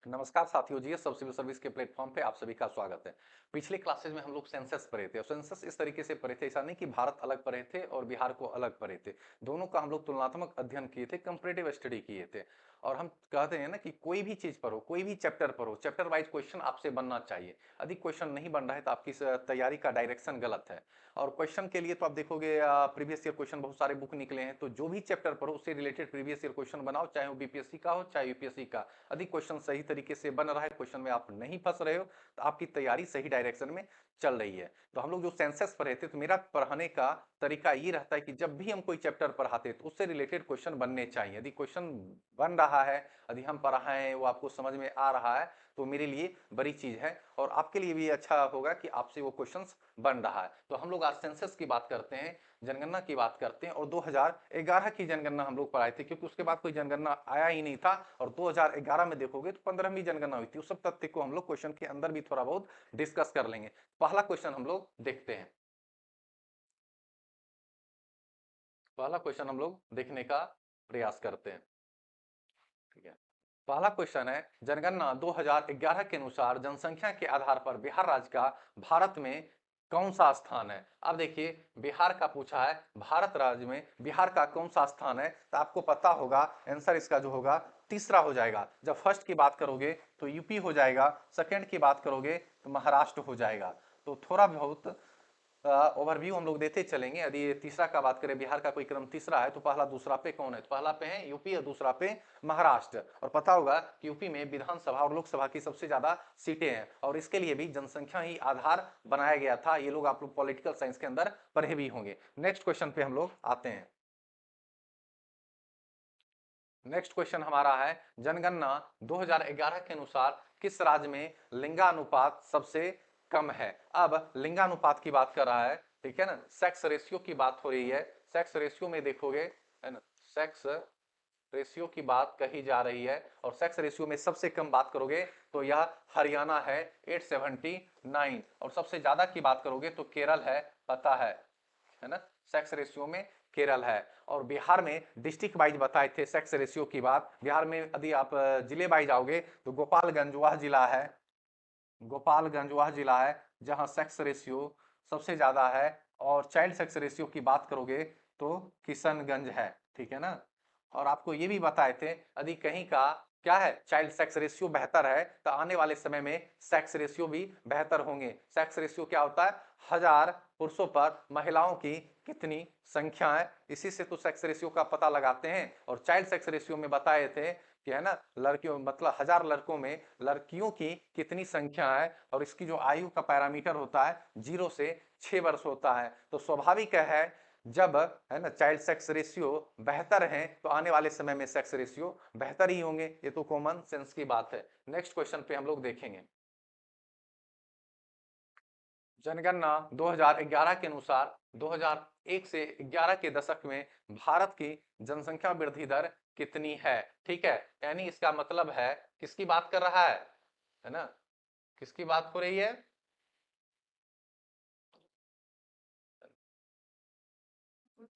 नमस्कार साथियों जी, सब सिविल सर्विस के प्लेटफॉर्म पे आप सभी का स्वागत है। पिछले क्लासेज में हम लोग सेंसस पढ़े थे और सेंसस इस तरीके से पढ़े थे, ऐसा नहीं कि भारत अलग पढ़े थे और बिहार को अलग पढ़े थे। दोनों का हम लोग तुलनात्मक अध्ययन किए थे, कंपैरेटिव स्टडी किए थे। और हम कहते हैं ना कि कोई भी चीज पढ़ो, कोई भी चैप्टर पढ़ो, चैप्टर वाइज क्वेश्चन आपसे बनना चाहिए। अधिक क्वेश्चन नहीं बन रहा है तो आपकी तैयारी का डायरेक्शन गलत है। और क्वेश्चन के लिए तो आप देखोगे प्रीवियस ईयर क्वेश्चन बहुत सारे बुक निकले हैं, तो जो भी चैप्टर पढ़ो उससे रिलेटेड प्रीवियस ईयर क्वेश्चन बनाओ, चाहे वो बीपीएससी का हो चाहे यूपीएससी का। अधिक क्वेश्चन सही तरीके से बन रहा है, क्वेश्चन में आप नहीं फंस रहे हो, तो आपकी तैयारी सही डायरेक्शन में चल रही है। तो हम लोग जो सेंसस पढ़े थे, तो मेरा पढ़ाने का तरीका ये रहता है कि जब भी हम कोई चैप्टर पढ़ाते हैं तो उससे रिलेटेड क्वेश्चन बनने चाहिए। यदि क्वेश्चन बन रहा है, यदि हम पढ़ाएं वो आपको समझ में आ रहा है, तो मेरे लिए बड़ी चीज है और आपके लिए भी अच्छा होगा कि आपसे वो क्वेश्चंस बन रहा है। तो हम लोग आज सेंसस की बात करते हैं, जनगणना की बात करते हैं। और 2011 की जनगणना हम लोग पढ़ाए थे, क्योंकि उसके बाद कोई जनगणना आया ही नहीं था। और 2011 में देखोगे तो 15वीं जनगणना हुई थी। उस सब तथ्य को हम लोग क्वेश्चन के अंदर भी थोड़ा बहुत डिस्कस कर लेंगे। पहला क्वेश्चन हम लोग देखते हैं। पहला क्वेश्चन हम लोग देखने का प्रयास करते हैं। ठीक है, पहला क्वेश्चन है, जनगणना 2011 के अनुसार जनसंख्या के आधार पर बिहार राज्य का भारत में कौन सा स्थान है। अब देखिए, बिहार का पूछा है, भारत राज्य में बिहार का कौन सा स्थान है, तो आपको पता होगा आंसर इसका जो होगा तीसरा हो जाएगा। जब फर्स्ट की बात करोगे तो यूपी हो जाएगा, सेकंड की बात करोगे तो महाराष्ट्र हो जाएगा। तो थोड़ा बहुत ओवरव्यू हम लोग देते चलेंगे। यदि तीसरा का बात करें, बिहार का कोई क्रम तीसरा है, तो पहला दूसरा पे कौन है, तो पहला पे है यूपी और दूसरा पे महाराष्ट्र। और पता होगा कि यूपी में विधानसभा और लोकसभा की सबसे ज्यादा सीटें हैं और इसके लिए भी जनसंख्या ही आधार बनाया गया था। ये लोग आप लोग पॉलिटिकल साइंस के अंदर पढ़े भी होंगे। नेक्स्ट क्वेश्चन पे हम लोग आते हैं। नेक्स्ट क्वेश्चन हमारा है, जनगणना 2011 के अनुसार किस राज्य में लिंगानुपात सबसे कम है। अब लिंगानुपात की बात कर रहा है, ठीक है ना, सेक्स रेशियो की बात हो रही है। सेक्स रेशियो में देखोगे, है ना, सेक्स रेशियो की बात कही जा रही है और सेक्स रेशियो में सबसे कम बात करोगे तो यह हरियाणा है 879। और सबसे ज्यादा की बात करोगे तो केरल है, पता है ना, सेक्स रेशियो में केरल है। और बिहार में डिस्ट्रिक्ट वाइज बताए थे सेक्स रेशियो की बात। बिहार में यदि आप जिले वाइज आओगे तो गोपालगंज वह जिला है, गोपालगंज वह जिला है जहां सेक्स रेशियो सबसे ज्यादा है। और चाइल्ड सेक्स रेशियो की बात करोगे तो किशनगंज है, ठीक है ना। और आपको ये भी बताए थे, यदि कहीं का क्या है, चाइल्ड सेक्स रेशियो बेहतर है, तो आने वाले समय में सेक्स रेशियो भी बेहतर होंगे। सेक्स रेशियो क्या होता है, 1000 पुरुषों पर महिलाओं की कितनी संख्या है, इसी से तो सेक्स रेशियो का पता लगाते हैं। और चाइल्ड सेक्स रेशियो में बताए थे कि है ना, लड़कियों मतलब 1000 लड़कों में लड़कियों की कितनी संख्या है। और इसकी जो आयु का पैरामीटर होता है 0 से 6 वर्ष होता है। तो स्वाभाविक है जब, है ना, चाइल्ड सेक्स रेशियो बेहतर है तो आने वाले समय में सेक्स रेशियो बेहतर ही होंगे। ये तो कॉमन सेंस की बात है। नेक्स्ट क्वेश्चन पे हम लोग देखेंगे। जनगणना 2011 के अनुसार 2001 से 11 के दशक में भारत की जनसंख्या वृद्धि दर कितनी है। ठीक है, यानी इसका मतलब है किसकी बात कर रहा है ना, किसकी बात हो रही है,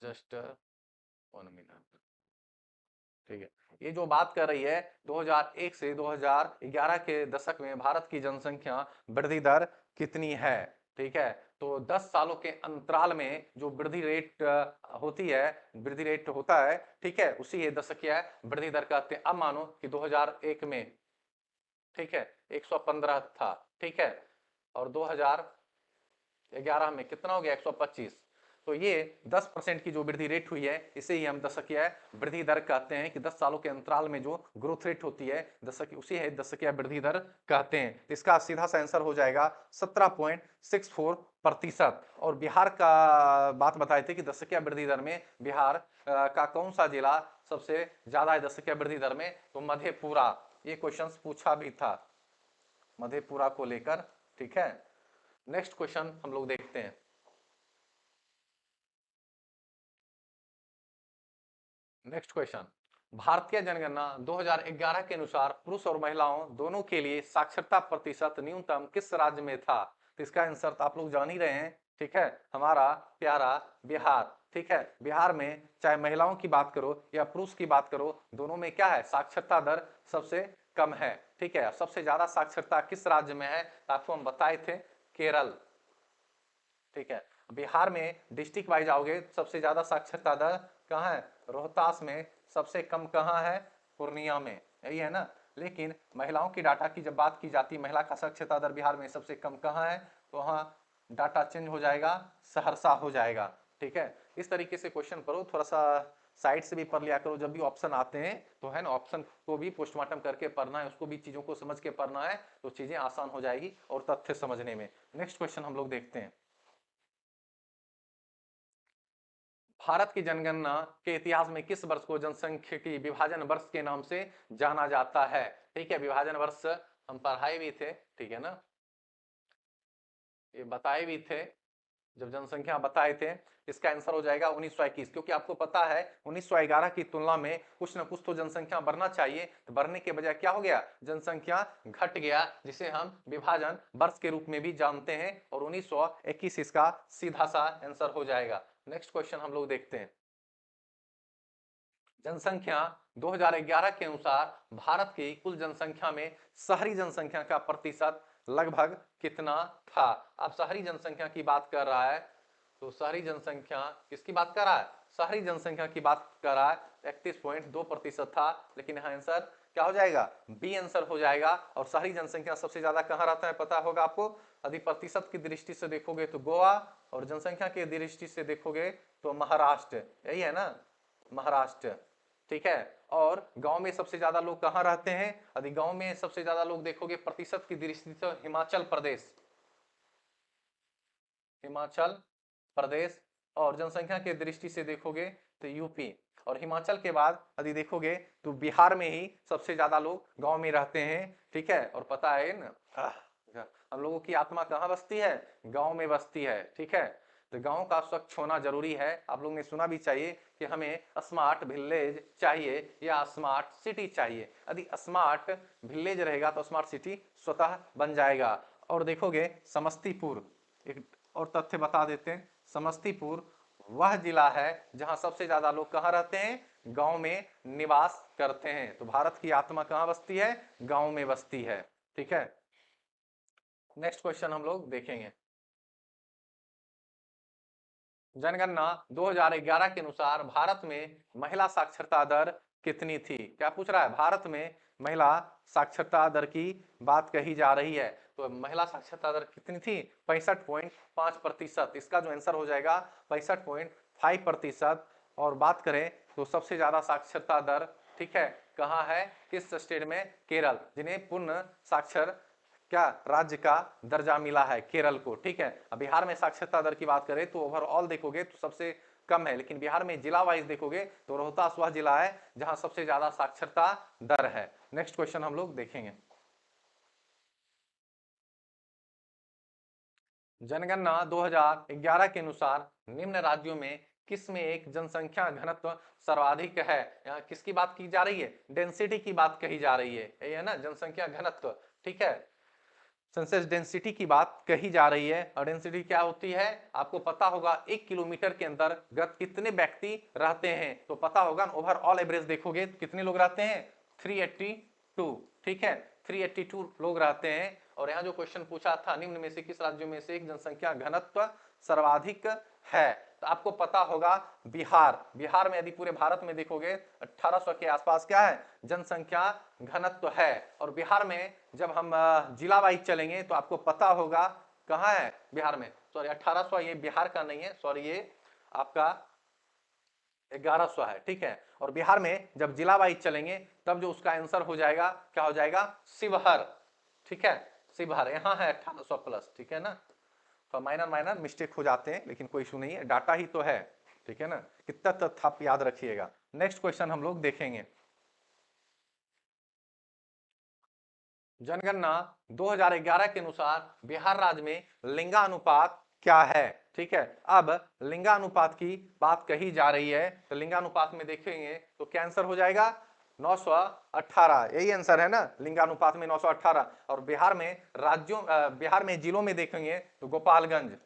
जस्ट 1 मिनट। ठीक है, ये जो बात कर रही है 2001 से 2011 के दशक में भारत की जनसंख्या वृद्धि दर कितनी है। ठीक है, तो 10 सालों के अंतराल में जो वृद्धि रेट होती है, वृद्धि रेट होता है, ठीक है, उसी ये दशकीय वृद्धि दर कहते हैं। अब मानो कि 2001 में, ठीक है, 115 था, ठीक है, और 2011 में कितना हो गया, 125। तो ये 10% की जो वृद्धि रेट हुई है, इसे ही हम दशकीय वृद्धि दर कहते हैं। कि 10 सालों के अंतराल में जो ग्रोथ रेट होती है दशक, उसी है दशकीय वृद्धि दर कहते हैं। तो इसका सीधा सा आंसर हो जाएगा 17.64%। और बिहार का बात बताए थे कि दशकीय वृद्धि दर में बिहार का कौन सा जिला सबसे ज्यादा है दशकीय वृद्धि दर में, तो मधेपुरा। ये क्वेश्चन पूछा भी था मधेपुरा को लेकर, ठीक है। नेक्स्ट क्वेश्चन हम लोग देखते हैं। नेक्स्ट क्वेश्चन, भारतीय जनगणना 2011 के अनुसार पुरुष और महिलाओं दोनों के लिए साक्षरता प्रतिशत न्यूनतम किस राज्य में था। तो इसका आंसर तो आप लोग जान ही रहे हैं, ठीक है, हमारा प्यारा बिहार। ठीक है, बिहार में चाहे महिलाओं की बात करो या पुरुष की बात करो, दोनों में क्या है, साक्षरता दर सबसे कम है। ठीक है, सबसे ज्यादा साक्षरता किस राज्य में है, तो आपको हम बताए थे केरल। ठीक है, बिहार में डिस्ट्रिक्ट वाइज आओगे, सबसे ज्यादा साक्षरता दर कहाँ है, रोहतास में। सबसे कम कहाँ है, पूर्णिया में, यही है ना। लेकिन महिलाओं की डाटा की जब बात की जाती है, महिला का साक्षरता दर बिहार में सबसे कम कहाँ है, तो वहाँ डाटा चेंज हो जाएगा, सहरसा हो जाएगा। ठीक है, इस तरीके से क्वेश्चन करो, थोड़ा सा साइड से भी पढ़ लिया करो, जब भी ऑप्शन आते हैं तो है ना, ऑप्शन को भी पोस्टमार्टम करके पढ़ना है, उसको भी चीजों को समझ के पढ़ना है, तो चीजें आसान हो जाएगी और तथ्य समझने में। नेक्स्ट क्वेश्चन हम लोग देखते हैं, भारत की जनगणना के इतिहास में किस वर्ष को जनसांख्यिकी विभाजन वर्ष के नाम से जाना जाता है। ठीक है, विभाजन वर्ष हम पढ़ाए भी थे, ठीक है ना, ये बताए भी थे जब जनसंख्या बताए थे। इसका आंसर हो जाएगा 1921, क्योंकि आपको पता है 1911 की तुलना में कुछ न कुछ तो जनसंख्या बढ़ना चाहिए, तो बढ़ने के बजाय क्या हो गया, जनसंख्या घट गया, जिसे हम विभाजन वर्ष के रूप में भी जानते हैं, और 1921 इसका सीधा सा आंसर हो जाएगा। नेक्स्ट क्वेश्चन हम लोग देखते हैं, जनसंख्या 2011 के अनुसार भारत की कुल जनसंख्या में शहरी जनसंख्या का प्रतिशत लगभग कितना था। अब शहरी जनसंख्या की बात कर रहा है, तो शहरी जनसंख्या किसकी बात कर रहा है, शहरी जनसंख्या की बात कर रहा है। 31.2% था, लेकिन यहाँ आंसर क्या हो जाएगा, बी आंसर हो जाएगा। और शहरी जनसंख्या सबसे ज्यादा कहाँ रहता है पता होगा आपको, यदि प्रतिशत की दृष्टि से देखोगे तो गोवा, और जनसंख्या की दृष्टि से देखोगे तो महाराष्ट्र, यही है ना, महाराष्ट्र। ठीक है, और गांव में सबसे ज्यादा लोग कहां रहते हैं, यदि गांव में सबसे ज्यादा लोग देखोगे प्रतिशत की दृष्टि से हिमाचल प्रदेश, हिमाचल प्रदेश। और जनसंख्या की दृष्टि से देखोगे तो यूपी, और हिमाचल के बाद यदि देखोगे तो बिहार में ही सबसे ज्यादा लोग गांव में रहते हैं। ठीक है, और पता है ना, हम लोगों की आत्मा कहाँ बसती है, गांव में बसती है। ठीक है, तो गांव का स्वच्छ होना जरूरी है। आप लोग ने सुना भी चाहिए कि हमें स्मार्ट विलेज चाहिए या स्मार्ट सिटी चाहिए। यदि स्मार्ट विलेज रहेगा तो स्मार्ट सिटी स्वतः बन जाएगा। और देखोगे समस्तीपुर, एक और तथ्य बता देते हैं, समस्तीपुर वह जिला है जहां सबसे ज्यादा लोग कहां रहते हैं, गांव में निवास करते हैं। तो भारत की आत्मा कहां बसती है, गांव में बसती है। ठीक है, नेक्स्ट क्वेश्चन हम लोग देखेंगे, जनगणना 2011 के अनुसार भारत में महिला साक्षरता दर कितनी थी। क्या पूछ रहा है, भारत में महिला साक्षरता दर की बात कही जा रही है, तो महिला साक्षरता दर कितनी थी, 65.5%। इसका जो आंसर हो जाएगा 65.5%। और बात करें तो सबसे ज्यादा साक्षरता दर, ठीक है, कहाँ है, किस स्टेट में, केरल, जिन्हें पूर्ण साक्षर क्या राज्य का दर्जा मिला है, केरल को। ठीक है, अब बिहार में साक्षरता दर की बात करें तो ओवरऑल देखोगे तो सबसे कम है, लेकिन बिहार में जिला वाइज देखोगे तो रोहतास वह जिला है जहां सबसे ज्यादा साक्षरता दर है। नेक्स्ट क्वेश्चन हम लोग देखेंगे, जनगणना 2011 के अनुसार निम्न राज्यों में किस में एक जनसंख्या घनत्व सर्वाधिक है। यहाँ किसकी बात की जा रही है, डेंसिटी की बात कही जा रही है, यही है ना, जनसंख्या घनत्व। ठीक है, सेंसस डेंसिटी की बात कही जा रही है। और डेंसिटी क्या होती है, आपको पता होगा 1 किलोमीटर के अंतर्गत कितने व्यक्ति रहते हैं, तो पता होगा ओवरऑल एवरेज देखोगे तो कितने लोग रहते हैं, 382। ठीक है, 382 लोग रहते हैं। और यहाँ जो क्वेश्चन पूछा था, निम्न में से किस राज्यों में से एक जनसंख्या घनत्व सर्वाधिक है, तो आपको पता होगा बिहार। बिहार में यदि पूरे भारत में देखोगे 1800 के आसपास क्या है, जनसंख्या घनत्व है। और बिहार में जब हम जिला वाइज चलेंगे तो आपको पता होगा कहाँ है बिहार में, सॉरी 1800 ये बिहार का नहीं है, सॉरी ये आपका 1100 है। ठीक है, और बिहार में जब जिला वाइज चलेंगे तब जो उसका आंसर हो जाएगा, क्या हो जाएगा, शिवहर। ठीक है, शिवहर यहाँ है 1800 प्लस। ठीक है ना, तो माइनर माइनर मिस्टेक हो जाते हैं, लेकिन कोई इशू नहीं है, डाटा ही तो है। ठीक है ना, कितना तथ्य आप याद रखिएगा। नेक्स्ट क्वेश्चन हम लोग देखेंगे, जनगणना 2011 के अनुसार बिहार राज्य में लिंगानुपात क्या है। ठीक है, अब लिंगानुपात की बात कही जा रही है, तो लिंगानुपात में देखेंगे तो क्या आंसर हो जाएगा, 918, यही आंसर है ना, लिंगानुपात में 918। और बिहार में राज्यों बिहार में जिलों में देखेंगे तो गोपालगंज,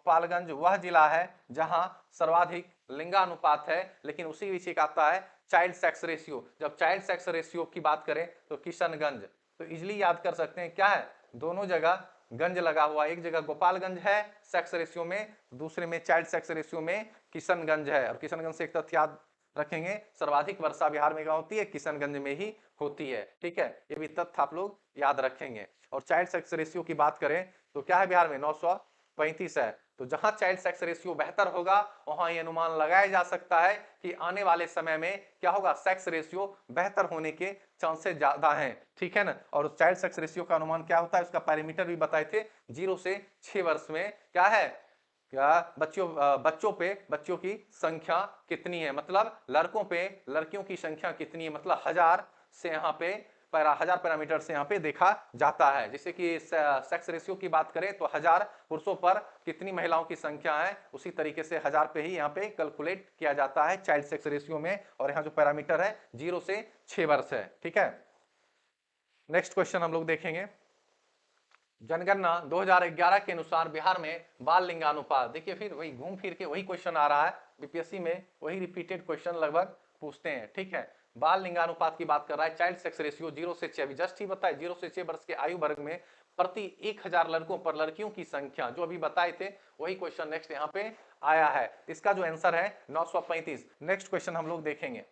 गोपालगंज वह जिला है जहां सर्वाधिक लिंगानुपात है, लेकिन उसी विषय का आता है चाइल्ड सेक्स रेशियो। जब चाइल्ड सेक्स रेशियो की बात करें तो किशनगंज, तो इजिली याद कर सकते हैं क्या है, दोनों जगह गंज लगा हुआ, एक जगह गोपालगंज है सेक्स रेशियो में, दूसरे में चाइल्ड सेक्स रेशियो में किशनगंज है। और किशनगंज से एक तथ्य याद रखेंगे, सर्वाधिक वर्षा बिहार में होती है, किशनगंज में ही होती है। ठीक है, ये भी तथ्य आप लोग याद रखेंगे। और चाइल्ड सेक्स रेशियो की बात करें तो क्या है, बिहार में 935 है। तो जहां चाइल्ड सेक्स रेशियो बेहतर होगा वहां यह अनुमान लगाया जा सकता है कि आने वाले समय में क्या होगा, सेक्स रेशियो बेहतर होने के चांसेस ज्यादा हैं। ठीक है ना। और चाइल्ड सेक्स रेशियो का अनुमान क्या होता है, उसका पैरामीटर भी बताए थे, 0 से 6 वर्ष में क्या है, क्या बच्चों की संख्या कितनी है, मतलब लड़कों पे लड़कियों की संख्या कितनी है, मतलब 1000 से यहाँ पे 1000 पैरामीटर से यहाँ पे देखा जाता है। जैसे कि सेक्स रेशियो की बात करें तो 1000 पुरुषों पर कितनी महिलाओं की संख्या है, उसी तरीके से 1000 पे ही यहाँ पे कैलकुलेट किया जाता है चाइल्ड सेक्स रेशियो में। और यहाँ जो पैरामीटर है 0 से 6 वर्ष है। ठीक है, नेक्स्ट क्वेश्चन हम लोग देखेंगे। जनगणना 2011 के अनुसार बिहार में बाल लिंगानुपात, देखिए फिर वही घूम फिर के वही क्वेश्चन आ रहा है, बीपीएससी में वही रिपीटेड क्वेश्चन लगभग पूछते हैं। ठीक है, बाल लिंगानुपात की बात कर रहा है, चाइल्ड सेक्स रेशियो 0 से 6, जस्ट ही बताए 0 से 6 वर्ष के आयु वर्ग में प्रति 1000 लड़कों पर लड़कियों की संख्या, जो अभी बताए थे वही क्वेश्चन नेक्स्ट यहाँ पे आया है। इसका जो आंसर है 935। नेक्स्ट क्वेश्चन हम लोग देखेंगे।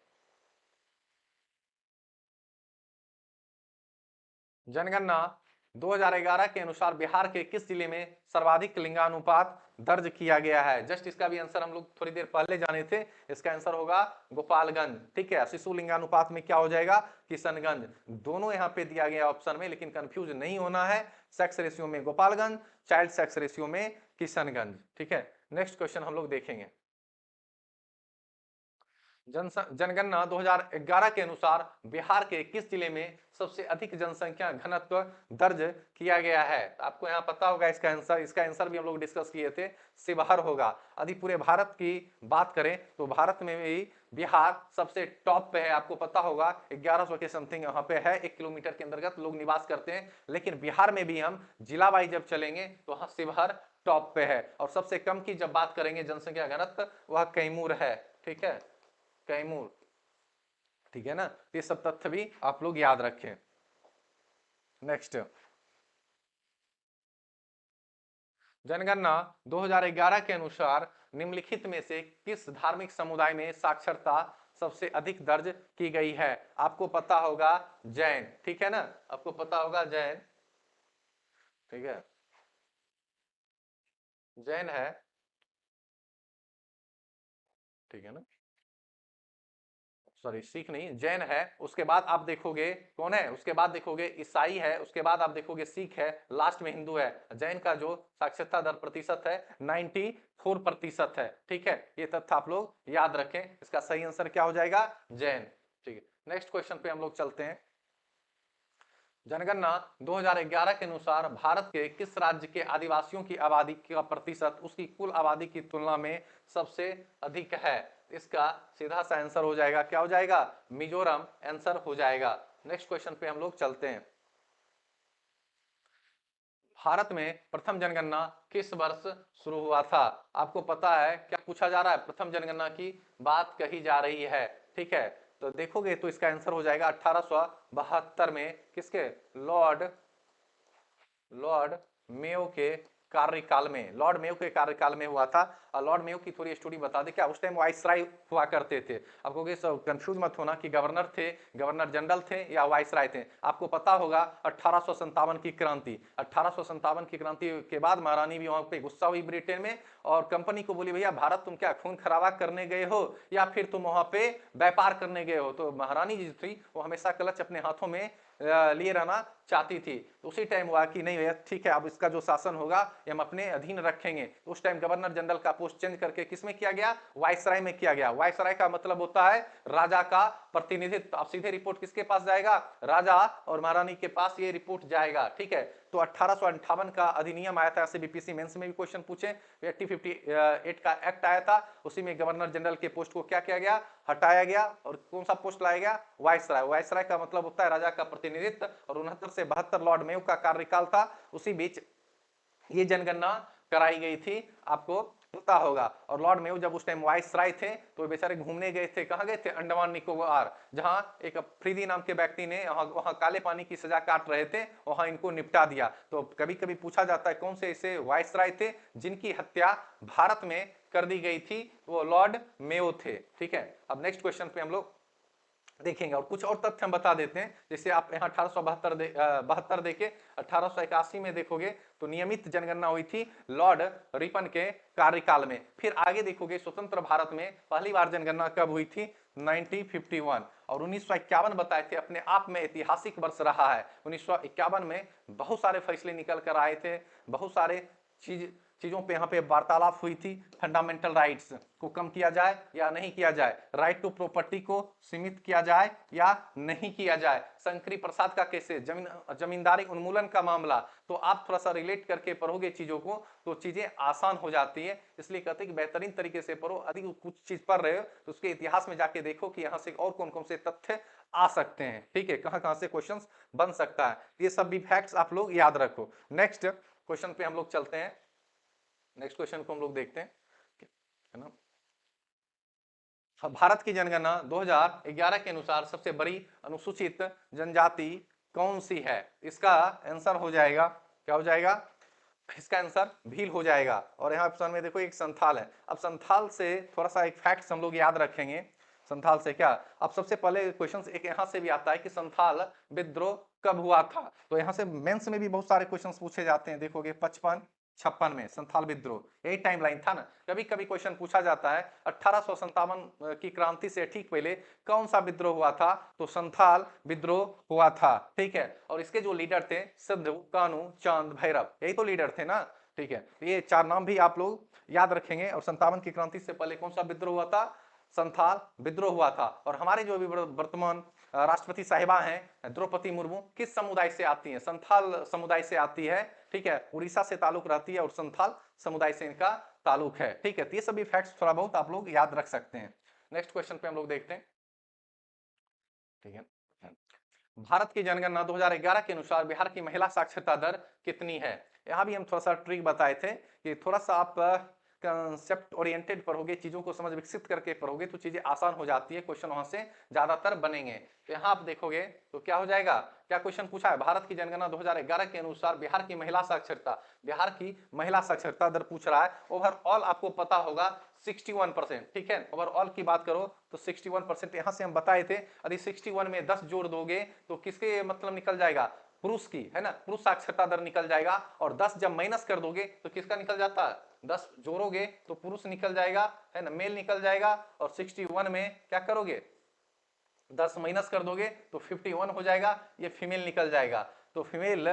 जनगणना 2011 के अनुसार बिहार के किस जिले में सर्वाधिक लिंगानुपात दर्ज किया गया है, जस्ट इसका भी आंसर हम लोग थोड़ी देर पहले जाने थे, इसका आंसर होगा गोपालगंज। ठीक है, शिशु लिंगानुपात में क्या हो जाएगा, किशनगंज। दोनों यहाँ पे दिया गया ऑप्शन में, लेकिन कंफ्यूज नहीं होना है, सेक्स रेशियो में गोपालगंज, चाइल्ड सेक्स रेशियो में किशनगंज। ठीक है, नेक्स्ट क्वेश्चन हम लोग देखेंगे। जनगणना 2011 के अनुसार बिहार के किस जिले में सबसे अधिक जनसंख्या घनत्व दर्ज किया गया है, आपको यहाँ पता होगा इसका आंसर, इसका आंसर भी हम लोग डिस्कस किए थे, शिवहर होगा। यदि पूरे भारत की बात करें तो भारत में भी बिहार सबसे टॉप पे है, आपको पता होगा 1100 के समथिंग यहाँ पे है, 1 किलोमीटर के अंतर्गत लोग निवास करते हैं। लेकिन बिहार में भी हम जिला वाइज जब चलेंगे तो वहां शिवहर टॉप पे है। और सबसे कम की जब बात करेंगे जनसंख्या घनत्व, वह कैमूर है। ठीक है, कैमूर। ठीक है ना, ये सब तथ्य भी आप लोग याद रखें। नेक्स्ट, जनगणना 2011 के अनुसार निम्नलिखित में से किस धार्मिक समुदाय में साक्षरता सबसे अधिक दर्ज की गई है, आपको पता होगा जैन। ठीक है ना, आपको पता होगा जैन। ठीक है, जैन है। ठीक है ना, सॉरी सिख नहीं, जैन है। उसके बाद आप देखोगे कौन है, उसके बाद देखोगे ईसाई है, उसके बाद आप देखोगे सिख है, लास्ट में हिंदू है। जैन का जो साक्षरता दर प्रतिशत है 94% है। ठीक है, ये तथ्य आप लोग याद रखें, इसका सही आंसर क्या हो जाएगा, जैन। ठीक है, नेक्स्ट क्वेश्चन पे हम लोग चलते हैं। जनगणना 2011 के अनुसार भारत के किस राज्य के आदिवासियों की आबादी का प्रतिशत उसकी कुल आबादी की तुलना में सबसे अधिक है, इसका सीधा सा आंसर हो जाएगा, क्या हो जाएगा, मिजोरम आंसर हो जाएगा। नेक्स्ट क्वेश्चन पे हम लोग चलते हैं। भारत में प्रथम जनगणना किस वर्ष शुरू हुआ था, आपको पता है क्या पूछा जा रहा है, प्रथम जनगणना की बात कही जा रही है। ठीक है, तो देखोगे तो इसका आंसर हो जाएगा 1872 में, किसके, लॉर्ड लॉर्ड मेयो के कार्यकाल में, लॉर्ड मेयो के कार्यकाल में हुआ था। और लॉर्ड मेयो की थोड़ी स्टोरी बता दे, क्या उस टाइम वाइसराय हुआ करते थे, आपको कंफ्यूज मत होना कि गवर्नर थे, गवर्नर जनरल थे या वाइसराय थे। आपको पता होगा 1857 की क्रांति, 1857 की क्रांति के बाद महारानी भी वहां पे गुस्सा हुई ब्रिटेन में, और कंपनी को बोली भैया भारत तुम क्या खून खराबा करने गए हो या फिर तुम वहां पे व्यापार करने गए हो। तो महारानी जी थी वो हमेशा क्लच अपने हाथों में लिए रहना चाहती थी। तो उसी टाइम हुआ कि नहीं भैया ठीक है, अब इसका जो शासन होगा ये हम अपने अधीन रखेंगे। तो उस टाइम गवर्नर जनरल का पोस्ट चेंज करके किसमें किया गया, वाइसराय में किया गया। वाइसराय का मतलब होता है राजा का प्रतिनिधित्व। अब सीधे रिपोर्ट किसके पास जाएगा, राजा और महारानी के पास ये रिपोर्ट जाएगा। ठीक है, तो 1858 का अधिनियम आया था, ऐसे बीपीएससी मेंस में भी क्वेश्चन पूछे। 1858 का एक्ट आया था, उसी में गवर्नर जनरल के पोस्ट को क्या किया गया, हटाया गया, और कौन सा पोस्ट लाया गया, वाइसराय। वाइसराय का मतलब होता है राजा का प्रतिनिधित्व। और 69 से 72 लॉर्ड मेयो का कार्यकाल था। उसी बीच ये जनगणना कराई गई थी, आपको पता होगा। और लॉर्ड मेयो जब उस टाइम वाइसराय थे तो वे बेचारे घूमने गए थे, कहाँ गए थे, अंडमान निकोबार, जहां एक अफरीदी नाम के व्यक्ति ने वहां काले पानी की सजा काट रहे थे, वहां इनको निपटा दिया। तो कभी कभी पूछा जाता है कौन से ऐसे वाइसराय थे जिनकी हत्या भारत में कर दी गई थी, वो लॉर्ड मेयो थे। ठीक है, अब नेक्स्ट क्वेश्चन पे हम लोग देखेंगे और कुछ और तथ्य हम बता देते हैं। जैसे आप यहाँ 1872 देखे, 1881 में देखोगे तो नियमित जनगणना हुई थी लॉर्ड रिपन के कार्यकाल में। फिर आगे देखोगे स्वतंत्र भारत में पहली बार जनगणना कब हुई थी, 1951। और 1951 बताए थे अपने आप में ऐतिहासिक वर्ष रहा है। 1951 में बहुत सारे फैसले निकल कर आए थे, बहुत सारे चीजों पे यहाँ पे वार्तालाप हुई थी। फंडामेंटल राइट्स को कम किया जाए या नहीं किया जाए, राइट टू प्रॉपर्टी को सीमित किया जाए या नहीं किया जाए, शंकरी प्रसाद का कैसे जमींदारी उन्मूलन का मामला। तो आप थोड़ा सा रिलेट करके पढ़ोगे चीजों को तो चीजें आसान हो जाती है। इसलिए कहते हैं कि बेहतरीन तरीके से पढ़ो। यदि कुछ चीज पढ़ रहे हो तो उसके इतिहास में जाके देखो कि यहाँ से और कौन कौन से तथ्य आ सकते हैं। ठीक है, कहाँ कहाँ से क्वेश्चन बन सकता है, ये सब भी फैक्ट्स आप लोग याद रखो। नेक्स्ट क्वेश्चन पे हम लोग चलते हैं। नेक्स्ट क्वेश्चन को हम लोग देखते हैं, है ना। भारत की जनगणना 2011 के अनुसार सबसे बड़ी अनुसूचित जनजाति कौन सी है? इसका आंसर हो जाएगा, क्या हो जाएगा, इसका आंसर भील हो जाएगा। और यहाँ ऑप्शन में देखो एक संथाल है। अब संथाल से थोड़ा सा एक फैक्ट हम लोग याद रखेंगे। संथाल से क्या, अब सबसे पहले क्वेश्चन एक यहाँ से भी आता है कि संथाल विद्रोह कब हुआ था। तो यहाँ से मेंस में भी बहुत सारे क्वेश्चन पूछे जाते हैं। देखोगे 55-56 में संथाल विद्रोह, यही टाइम लाइन था ना। कभी कभी क्वेश्चन पूछा जाता है 1857 की क्रांति से ठीक पहले कौन सा विद्रोह हुआ था, तो संथाल विद्रोह हुआ था। ठीक है, और इसके जो लीडर थे सिद्धू, कानू, चांद, भैरव, यही तो लीडर थे ना। ठीक है, ये चार नाम भी आप लोग याद रखेंगे। और 57 की क्रांति से पहले कौन सा विद्रोह हुआ था, संथाल विद्रोह हुआ था। और हमारे जो अभी वर्तमान राष्ट्रपति साहिबा हैं द्रौपदी मुर्मू किस समुदाय से आती हैं, संथाल समुदाय से आती है। ठीक है, उड़ीसा से ताल्लुक रहती है और संथाल समुदाय से इनका ताल्लुक है। ठीक है, तो ये सभी फैक्ट्स थोड़ा बहुत आप लोग याद रख सकते हैं। नेक्स्ट क्वेश्चन पे हम लोग देखते हैं। ठीक है, भारत की जनगणना 2011 के अनुसार बिहार की महिला साक्षरता दर कितनी है? यहाँ भी हम थोड़ा सा ट्रिक बताए थे कि थोड़ा सा आप कंसेप्ट ओरिएंटेड पढ़ोगे, चीजों को समझ विकसित करके पढ़ोगे तो चीजें आसान हो जाती है, क्वेश्चन वहां से ज्यादातर बनेंगे। तो यहाँ आप देखोगे तो क्या हो जाएगा, क्या क्वेश्चन पूछा है, भारत की जनगणना 2011 के अनुसार बिहार की महिला साक्षरता, बिहार की महिला साक्षरता दर पूछ रहा है। ओवरऑल आपको पता होगा 61%। ठीक है, ओवरऑल की बात करो तो 61%। यहां से हम बताए थे यदि 61 में 10 जोड़ दोगे तो किसके मतलब निकल जाएगा, पुरुष की, है ना, पुरुष साक्षरता दर निकल जाएगा। और 10 जब माइनस कर दोगे तो किसका निकल जाता है, 10 जोड़ोगे तो पुरुष निकल जाएगा, है ना, मेल निकल जाएगा। और 61 में क्या करोगे, 10 माइनस कर दोगे तो 51 हो जाएगा, ये फीमेल निकल जाएगा। तो फीमेल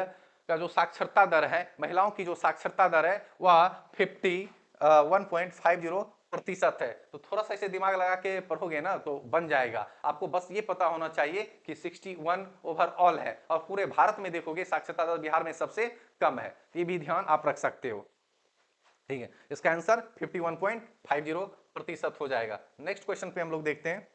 का जो साक्षरता दर है, महिलाओं की जो साक्षरता दर है वह 51.50% है। तो थोड़ा सा इसे दिमाग लगा के पढ़ोगे ना तो बन जाएगा। आपको बस ये पता होना चाहिए कि 61 ओवरऑल है और पूरे भारत में देखोगे साक्षरता दर बिहार में सबसे कम है। ये भी ध्यान आप रख सकते हो। ठीक है, इसका आंसर 51.50% हो जाएगा। नेक्स्ट क्वेश्चन पे हम लोग देखते हैं।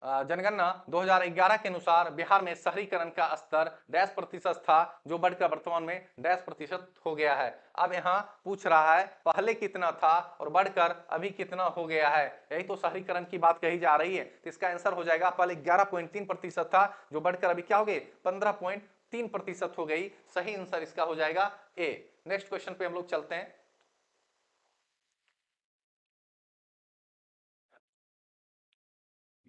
जनगणना 2011 के अनुसार बिहार में शहरीकरण का स्तर डैश प्रतिशत था, जो बढ़कर वर्तमान में डैश प्रतिशत हो गया है। अब यहाँ पूछ रहा है पहले कितना था और बढ़कर अभी कितना हो गया है, यही तो शहरीकरण की बात कही जा रही है। तो इसका आंसर हो जाएगा पहले 11.3% था, जो बढ़कर अभी क्या हो गए 15.3% हो गई। सही आंसर इसका हो जाएगा ए। नेक्स्ट क्वेश्चन पे हम लोग चलते हैं।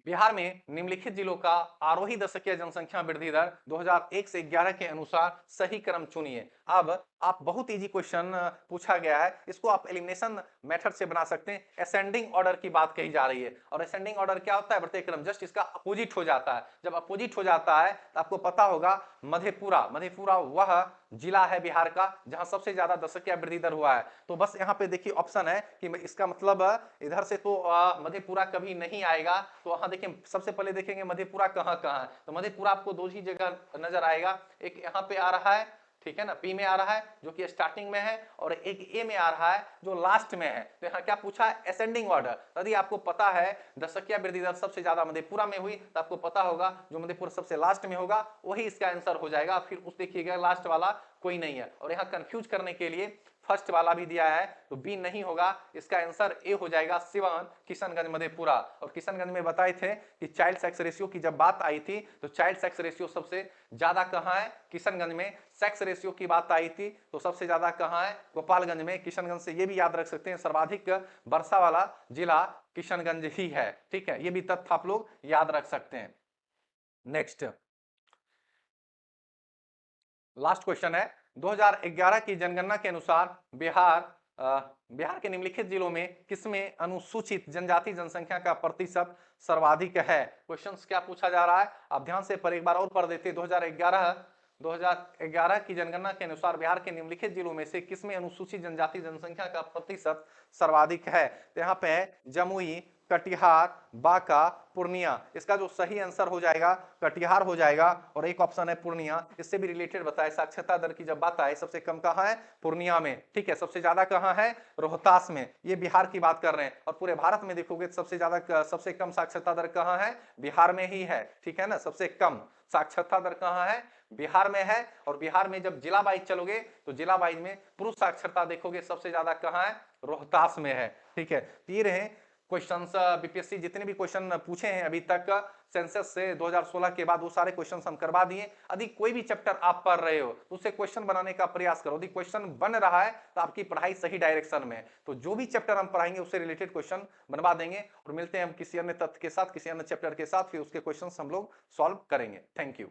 बिहार में निम्नलिखित जिलों का आरोही दशकीय जनसंख्या वृद्धि दर 2001 से 11 के अनुसार सही क्रम चुनिए। अब आप बहुत इजी क्वेश्चन पूछा गया है, इसको आप एलिमिनेशन मेथड से बना सकते हैं। असेंडिंग ऑर्डर की बात कही जा रही है और असेंडिंग ऑर्डर क्या होता है, बढ़ते क्रम, जस्ट इसका अपोजिट हो जाता है। जब अपोजिट हो जाता है तो आपको पता होगा मधेपुरा, मधेपुरा वह जिला है बिहार का जहां सबसे ज्यादा दशकीय वृद्धि दर हुआ है। तो बस यहाँ पे देखिए ऑप्शन है कि इसका मतलब इधर से तो मधेपुरा कभी नहीं आएगा। तो वहां देखिए सबसे पहले देखेंगे मधेपुरा कहाँ कहाँ है, तो मधेपुरा आपको दो ही जगह नजर आएगा। एक यहाँ पे आ रहा है ठीक है ना, पी में आ रहा है जो कि स्टार्टिंग में है, और एक ए में आ रहा है जो लास्ट में है। तो यहाँ क्या पूछा है, असेंडिंग ऑर्डर। यदि आपको पता है दशकीय वृद्धि दर सबसे ज्यादा मधेपुरा में हुई, तो आपको पता होगा जो मधेपुरा सबसे लास्ट में होगा वही इसका आंसर हो जाएगा। फिर उस देखिएगा लास्ट वाला कोई नहीं है, और यहाँ कंफ्यूज करने के लिए फर्स्ट वाला भी दिया है, तो बी नहीं होगा, इसका आंसर ए हो जाएगा, सिवान किशनगंज मधेपुरा। और किशनगंज में बताए थे कि चाइल्ड सेक्स रेशियो की जब बात आई थी तो चाइल्ड सेक्स रेशियो सबसे ज्यादा कहाँ है, किशनगंज में। सेक्स रेशियो की बात आई थी तो सबसे ज्यादा कहाँ है, गोपालगंज में। किशनगंज से ये भी याद रख सकते हैं सर्वाधिक वर्षा वाला जिला किशनगंज ही है, ठीक है, ये भी तथ्य आप लोग याद रख सकते हैं। नेक्स्ट लास्ट क्वेश्चन है, 2011 की जनगणना के अनुसार बिहार के निम्नलिखित जिलों में किसमें अनुसूचित जनजाति जनसंख्या का प्रतिशत सर्वाधिक है। क्वेश्चंस क्या पूछा जा रहा है, आप ध्यान से पर एक बार और पढ़ देते। 2011 की जनगणना के अनुसार बिहार के निम्नलिखित जिलों में से किसमें अनुसूचित जनजाति जनसंख्या का प्रतिशत सर्वाधिक है। तो यहाँ पे जमुई, कटिहार, बांका, पूर्णिया। इसका जो सही आंसर हो जाएगा कटिहार हो जाएगा, और एक ऑप्शन है पूर्णिया। इससे भी रिलेटेड बताए, साक्षरता दर की जब बात आए सबसे कम कहाँ है, पूर्णिया में, ठीक है। सबसे ज्यादा कहाँ है, रोहतास में। ये बिहार की बात कर रहे हैं, और पूरे भारत में देखोगे सबसे ज्यादा सबसे कम साक्षरता दर कहाँ है, बिहार में ही है, ठीक है ना। सबसे कम साक्षरता दर कहाँ है, बिहार में है। और बिहार में जब जिला वाइज चलोगे तो जिला वाइज में पुरुष साक्षरता देखोगे सबसे ज्यादा कहाँ है, रोहतास में है, ठीक है। ये रहे क्वेश्चंस। बीपीएससी जितने भी क्वेश्चन पूछे हैं अभी तक सेंसस से 2016 के बाद, वो सारे क्वेश्चंस हम करवा दिए। यदि कोई भी चैप्टर आप पढ़ रहे हो तो उसे क्वेश्चन बनाने का प्रयास करो। यदि क्वेश्चन बन रहा है तो आपकी पढ़ाई सही डायरेक्शन में है। तो जो भी चैप्टर हम पढ़ाएंगे उससे रिलेटेड क्वेश्चन बनवा देंगे, और मिलते हैं हम किसी अन्य तथ्य के साथ, किसी अन्य चैप्टर के साथ, फिर उसके क्वेश्चन हम लोग सॉल्व करेंगे। Thank you.